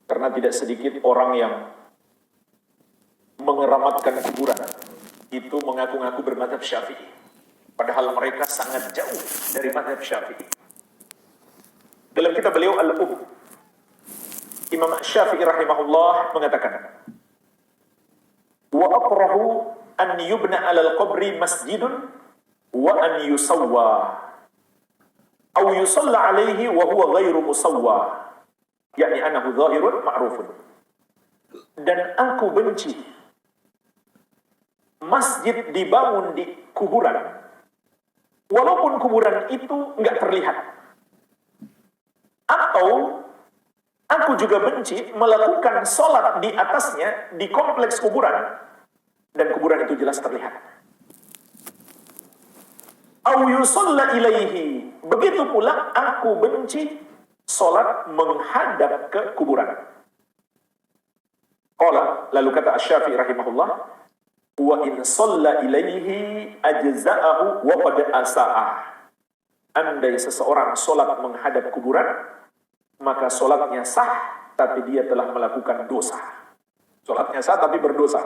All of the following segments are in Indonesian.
Karena tidak sedikit orang yang mengeramatkan kuburan itu mengaku-ngaku bermadzhab Syafi'i, padahal mereka sangat jauh dari mazhab Syafi'i. Dalam kitab beliau Al-Um, Imam Syafi'i rahimahullah mengatakan, wa akrahu an yubna 'alal qabri masjidun wa an yusawwa aw yusalla 'alaihi wa huwa ghairu musawwa, yakni anahu zahirun ma'rufun. Dan aku benci masjid dibangun di kuburan walaupun kuburan itu enggak terlihat, atau aku juga benci melakukan sholat di atasnya di kompleks kuburan dan kuburan itu jelas terlihat. Au yusalla ilaihi, begitu pula aku benci sholat menghadap ke kuburan. Qala, lalu kata Asy-Syafi'i rahimahullah, wa in shalla ilaihi ajza'ahu wa qad asa'ah. Andai seseorang sholat menghadap kuburan, maka sholatnya sah, tapi dia telah melakukan dosa. Sholatnya sah, tapi berdosa.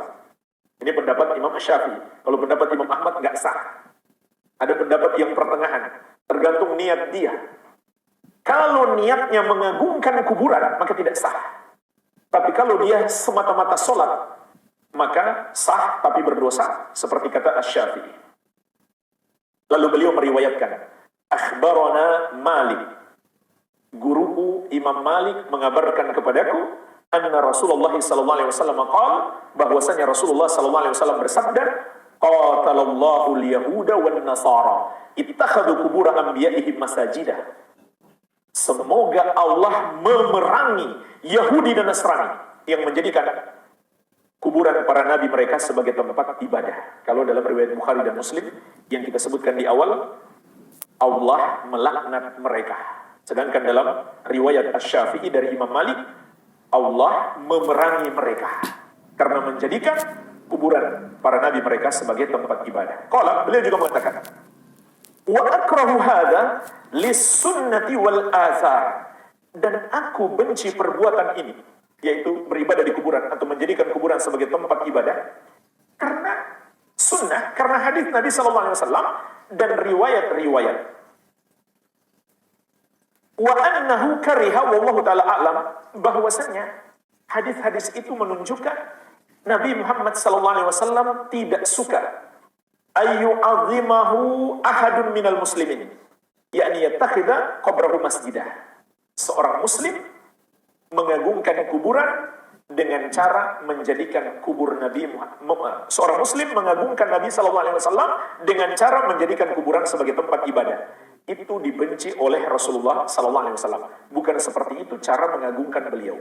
Ini pendapat Imam Syafi'i. Kalau pendapat Imam Ahmad nggak sah. Ada pendapat yang pertengahan, tergantung niat dia. Kalau niatnya mengagungkan kuburan, maka tidak sah. Tapi kalau dia semata-mata sholat, maka sah tapi berdosa, seperti kata Asy-Syafi'i. Lalu beliau meriwayatkan, akhbarana Malik, guruku Imam Malik mengabarkan kepadaku, anna Rasulullah sallallahu alaihi wasallam qala, bahwasanya Rasulullah sallallahu alaihi wasallam bersabda, qatalallahu al-yahuda wan nasara ittakhadhu qubur anbiya'ihim masajidah. Semoga Allah memerangi Yahudi dan Nasrani yang menjadikan kuburan para nabi mereka sebagai tempat ibadah. Kalau dalam riwayat Bukhari dan Muslim yang kita sebutkan di awal, Allah melaknat mereka. Sedangkan dalam riwayat Asy-Syafi'i dari Imam Malik, Allah memerangi mereka karena menjadikan kuburan para nabi mereka sebagai tempat ibadah. Qala, beliau juga mengatakan, wa akrahu hadza lis-sunnati wal athar, dan aku benci perbuatan ini, yaitu beribadah di kuburan atau menjadikan kuburan sebagai tempat ibadah, karena sunnah, karena hadis Nabi sallallahu alaihi wasallam dan riwayat-riwayat. Wa annahu kariha wallahu taala a'lam, bahwasanya hadis-hadis itu menunjukkan Nabi Muhammad sallallahu alaihi wasallam tidak suka ayu azimahu ahadun minal muslimin, yakni yattakhidha qabrahu masjidah. Seorang muslim mengagungkan kuburan dengan cara menjadikan kubur Nabi Muhammad. Seorang muslim mengagungkan Nabi sallallahu alaihi wasallam dengan cara menjadikan kuburan sebagai tempat ibadah. Itu dibenci oleh Rasulullah sallallahu alaihi wasallam. Bukan seperti itu cara mengagungkan beliau.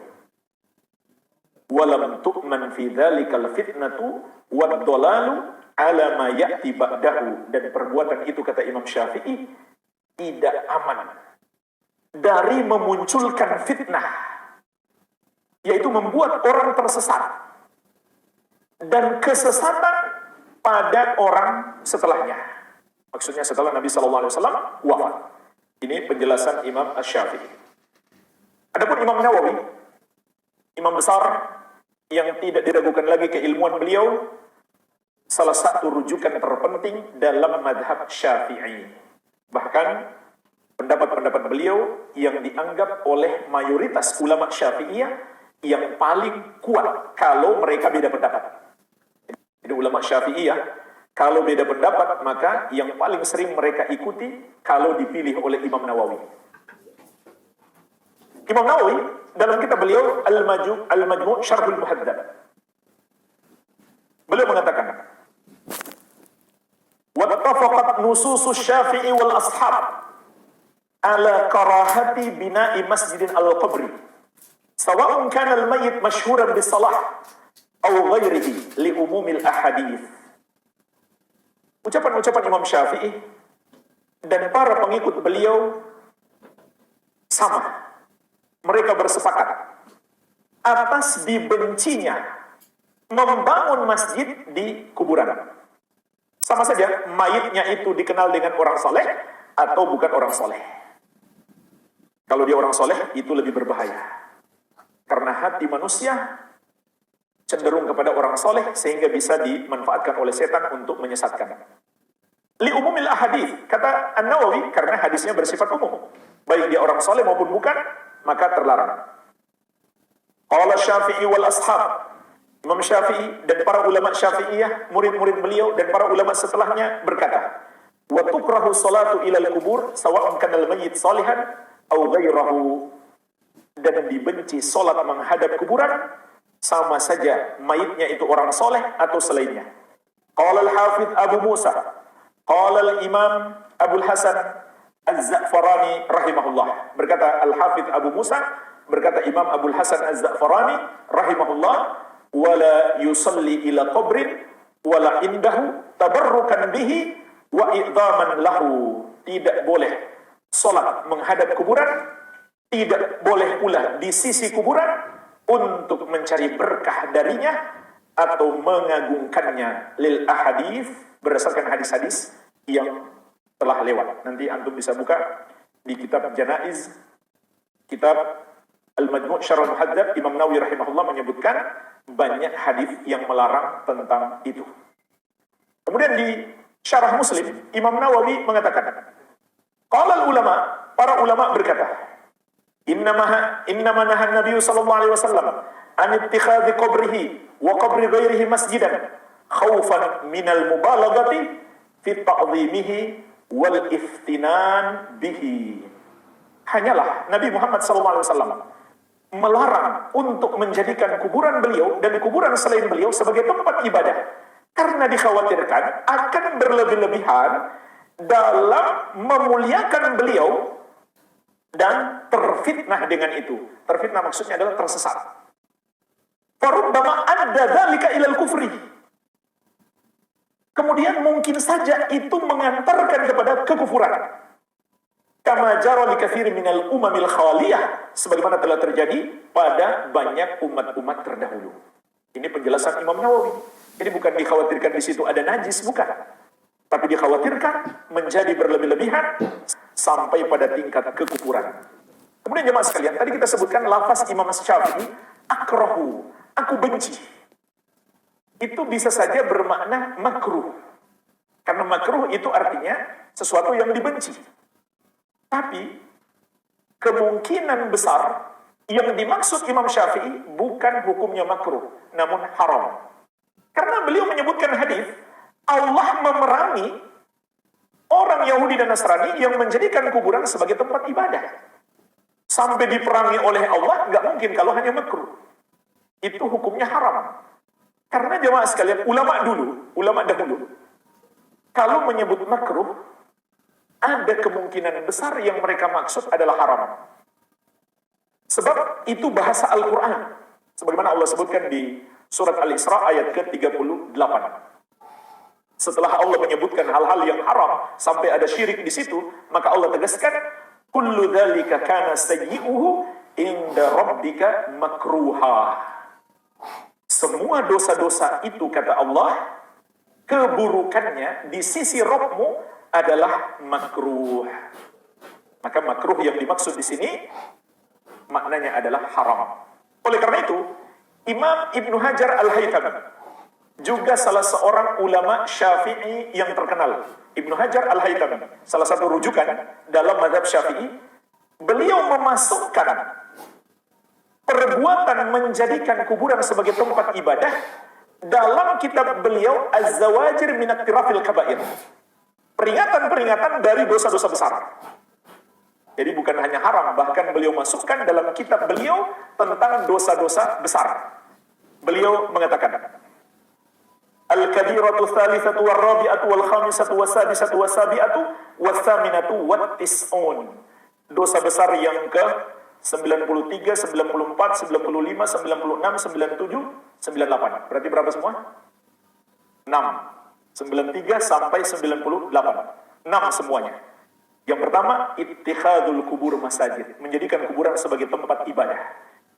Walam tu'man fi dzalikal fitnatu wad dhalalu ala ma ya'ti ba'dahu, dan perbuatan itu kata Imam Syafi'i tidak aman dari memunculkan fitnah, yaitu membuat orang tersesat dan kesesatan pada orang setelahnya. Maksudnya setelah Nabi sallallahu alaihi wasallam wafat. Ini penjelasan Imam Asy-Syafi'i. Adapun Imam Nawawi, imam besar yang tidak diragukan lagi keilmuan beliau, salah satu rujukan terpenting dalam madhab Syafi'i. Bahkan pendapat-pendapat beliau yang dianggap oleh mayoritas ulama Syafi'iyah yang paling kuat kalau mereka beda pendapat. Jadi ulama Syafi'iyah kalau beda pendapat, maka yang paling sering mereka ikuti kalau dipilih oleh Imam Nawawi. Imam Nawawi dalam kitab beliau Al-Majmu' Syarhul Muhadzab, beliau mengatakan, wattafaqat nususus Syafi'i wal ashab ala karahati bina'i masjidin al-qabri sawa'un kana al-mayyit mashhuran bis-salah aw ghairihi li umumil ahadith. Ucapan-ucapan Imam Syafi'i dan para pengikut beliau sama. Mereka bersepakat atas dibencinya membangun masjid di kuburan. Sama saja mayitnya itu dikenal dengan orang soleh atau bukan orang soleh. Kalau dia orang soleh itu lebih berbahaya. Karena hati manusia cenderung kepada orang soleh sehingga bisa dimanfaatkan oleh setan untuk menyesatkan. Li umumil ahadits, kata An-Nawawi, karena hadisnya bersifat umum. Baik dia orang soleh maupun bukan, maka terlarang. Qala Syafi'i wal ashab. Imam Syafi'i dan para ulama Syafi'iyah, murid-murid beliau dan para ulama setelahnya berkata, wa tukrahu salatu ilal kubur sawa'un kana al-mayyit salihan aw ghairahu. Dan dibenci salat menghadap kuburan sama saja mayitnya itu orang soleh atau selainnya. Qala al-Hafidz Abu Musa, qala al-Imam Abdul Hasan Az-Za'farani rahimahullah. Berkata Al-Hafidz Abu Musa, berkata Imam Abdul Hasan Az-Za'farani rahimahullah, wala yusalli ila qabrin wala indahu tabarrukan bihi wa idhaman lahu. Tidak boleh salat menghadap kuburan, tidak boleh pula di sisi kuburan untuk mencari berkah darinya atau mengagungkannya. Lil ahadits, berdasarkan hadis-hadis yang telah lewat. Nanti antum bisa buka di kitab Janaiz, kitab Al-Majmu' Syarh Al-Muhadzab, Imam Nawawi rahimahullah menyebutkan banyak hadis yang melarang tentang itu. Kemudian di Syarah Muslim, Imam Nawawi mengatakan, qala ulama, para ulama berkata, innama nahan Nabi sallallahu alaihi wasallam an ittikhadhi qabrihi wa qabri ghairihi masjidan khaufan minal mubalaghati fi ta'dhimihi wal iftinan bihi. Hanyalah Nabi Muhammad sallallahu alaihi wasallam melarang untuk menjadikan kuburan beliau dan kuburan selain beliau sebagai tempat ibadah, karena dikhawatirkan akan berlebih-lebihan dalam memuliakan beliau dan terfitnah dengan itu. Terfitnah maksudnya adalah tersesat. Farubbama adda dzalika ilal kufri. Kemudian mungkin saja itu mengantarkan kepada kekufuran. Kama jara li katsiri minal umamil khaliyah, sebagaimana telah terjadi pada banyak umat-umat terdahulu. Ini penjelasan Imam Nawawi. Jadi bukan dikhawatirkan di situ ada najis, bukan. Tapi dikhawatirkan menjadi berlebih-lebihan sampai pada tingkat kekufuran. Kemudian jemaah sekalian, tadi kita sebutkan lafaz Imam Syafi'i, akrahu, aku benci. Itu bisa saja bermakna makruh. Karena makruh itu artinya sesuatu yang dibenci. Tapi kemungkinan besar yang dimaksud Imam Syafi'i bukan hukumnya makruh, namun haram. Karena beliau menyebutkan hadis, Allah memerangi orang Yahudi dan Nasrani yang menjadikan kuburan sebagai tempat ibadah. Sampai diperangi oleh Allah, nggak mungkin kalau hanya makruh. Itu hukumnya haram. Karena jemaah sekalian, ulama dahulu, kalau menyebut makruh, ada kemungkinan besar yang mereka maksud adalah haram. Sebab itu bahasa Al-Quran. Sebagaimana Allah sebutkan di surat Al-Isra ayat ke-38. Setelah Allah menyebutkan hal-hal yang haram, sampai ada syirik di situ, maka Allah tegaskan, kullu dzalika kana sayyi'uhu inda rabbika makruha. Semua dosa-dosa itu, kata Allah, keburukannya di sisi Rabbmu adalah makruh. Maka makruh yang dimaksud di sini maknanya adalah haram. Oleh karena itu, Imam Ibnu Hajar Al-Haythami, juga salah seorang ulama Syafi'i yang terkenal, Ibnu Hajar Al-Haythami, salah satu rujukan dalam mazhab Syafi'i, beliau memasukkan perbuatan menjadikan kuburan sebagai tempat ibadah dalam kitab beliau Az-Zawajir min Iqtirafil Kaba'ir. Peringatan-peringatan dari dosa-dosa besar. Jadi bukan hanya haram, bahkan beliau masukkan dalam kitab beliau tentang dosa-dosa besar. Beliau mengatakan, Al-kabiratu tsalitsatu war-rabi'atu wal-khamisatu was-sadisatu was-sabi'atu was-tsaminatu wat-tis'un. Dosa besar yang ke 93, 94, 95, 96, 97, 98. Berarti berapa semua? 6. 93 sampai 98. 6 semuanya. Yang pertama, ittikhadul kubur masajid, menjadikan kuburan sebagai tempat ibadah.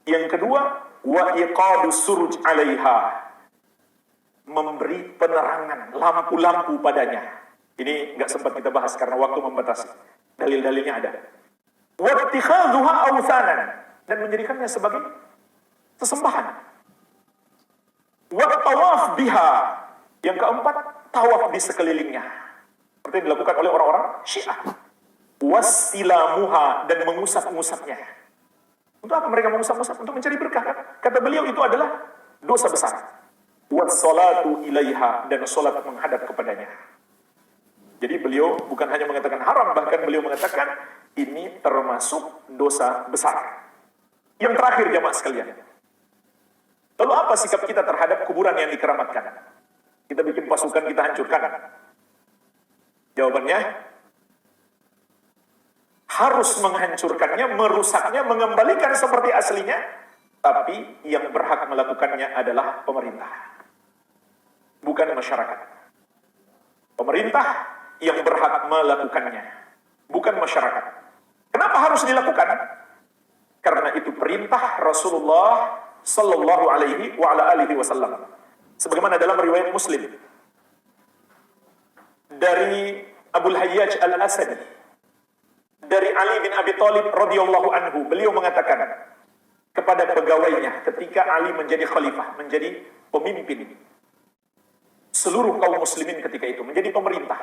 Yang kedua, wa iqadus suruj 'alaiha, memberi penerangan, lampu-lampu padanya. Ini nggak sempat kita bahas karena waktu membatasi. Dalil-dalilnya ada. Wa ittikhadhuha awthanan, dan menjadikannya sebagai sesembahan. Wa tawaf biha, yang keempat, tawaf di sekelilingnya. Seperti yang dilakukan oleh orang-orang Syiah. Wasilamuha, dan mengusap-ngusapnya. Untuk apa mereka mengusap-ngusap? Untuk mencari berkah. Kata beliau itu adalah dosa besar. Wassalatu ilaiha, dan salat menghadap kepadanya. Jadi beliau bukan hanya mengatakan haram, bahkan beliau mengatakan ini termasuk dosa besar. Yang terakhir jamaah sekalian. Lalu apa sikap kita terhadap kuburan yang dikeramatkan? Kita bikin pasukan, kita hancurkan. Jawabannya, harus menghancurkannya, merusaknya, mengembalikan seperti aslinya, tapi yang berhak melakukannya adalah pemerintah, bukan masyarakat. Pemerintah yang berhak melakukannya, bukan masyarakat. Kenapa harus dilakukan? Karena itu perintah Rasulullah sallallahu alaihi wa ala alihi wasallam. Sebagaimana dalam riwayat Muslim dari Abul Hayyaj Al-Asadi, dari Ali bin Abi Thalib radhiyallahu anhu, beliau mengatakan kepada pegawainya ketika Ali menjadi khalifah, menjadi pemimpin seluruh kaum muslimin ketika itu, menjadi pemerintah.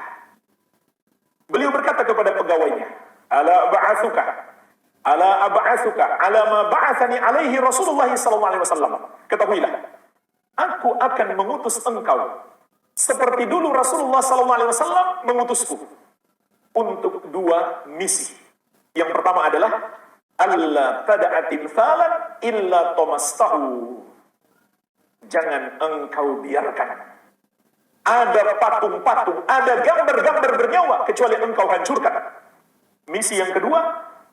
Beliau berkata kepada pegawainya, ala ab'atsuka ala ma ba'athani alaihi Rasulullah sallallahu alaihi wasallam. Ketahuilah, aku akan mengutus engkau seperti dulu Rasulullah sallallahu alaihi wasallam mengutusku untuk 2 misi. Yang pertama adalah alla tada'atil thalan illa tamastahu. Jangan engkau biarkan ada patung-patung, ada gambar-gambar bernyawa kecuali engkau hancurkan. Misi yang kedua,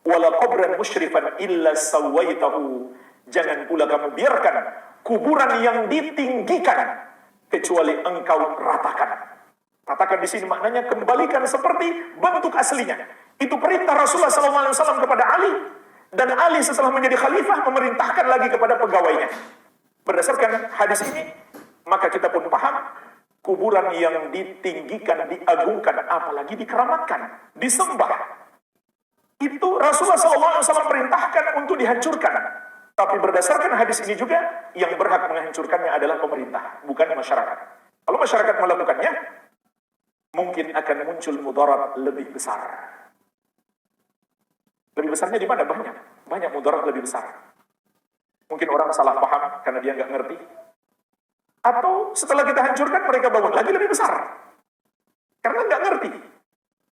wala qabran musyrifan illa sawaitahu. Jangan pula kamu biarkan kuburan yang ditinggikan kecuali engkau ratakan. Ratakan di sini maknanya kembalikan seperti bentuk aslinya. Itu perintah Rasulullah SAW kepada Ali, dan Ali setelah menjadi khalifah memerintahkan lagi kepada pegawainya. Berdasarkan hadis ini, maka kita pun paham kuburan yang ditinggikan, diagungkan, apalagi dikeramatkan, disembah, itu Rasulullah SAW perintahkan untuk dihancurkan. Tapi berdasarkan hadis ini juga, yang berhak menghancurkannya adalah pemerintah, bukan masyarakat. Kalau masyarakat melakukannya, mungkin akan muncul mudarat lebih besar. Lebih besarnya di mana? Banyak mudarat lebih besar. Mungkin orang salah paham karena dia nggak ngerti. Atau setelah kita hancurkan, mereka bangun lagi lebih besar. Karena nggak ngerti.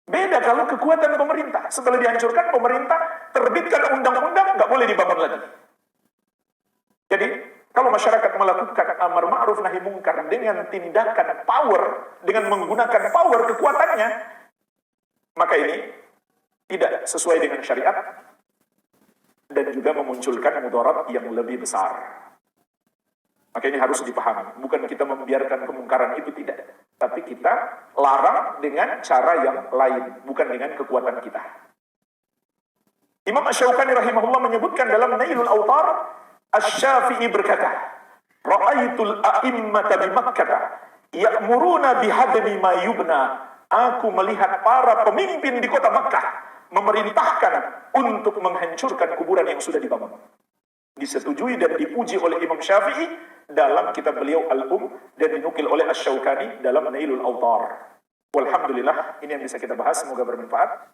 Beda kalau kekuatan pemerintah. Setelah dihancurkan, pemerintah terbitkan undang-undang, nggak boleh dibangun lagi. Jadi, kalau masyarakat melakukan amar ma'ruf nahi mungkar dengan tindakan power, dengan menggunakan power kekuatannya, maka ini tidak sesuai dengan syariat dan juga memunculkan mudarat yang lebih besar. Maka ini harus dipahami. Bukan kita membiarkan kemungkaran itu, tidak. Tapi kita larang dengan cara yang lain, bukan dengan kekuatan kita. Imam Asy-Syaukani rahimahullah menyebutkan dalam Nailul Awtar, Asy-Syafi'i berkata, Ra'aitul a'immata bi Makkah ya'muruna bihadmi ma yubna. Aku melihat para pemimpin di kota Makkah memerintahkan untuk menghancurkan kuburan yang sudah dibangun. Disetujui dan dipuji oleh Imam Syafi'i dalam kitab beliau Al-Dan dinukil oleh Asy-Syaukani dalam Nailul Awtar. Walhamdulillah, ini yang bisa kita bahas, semoga bermanfaat.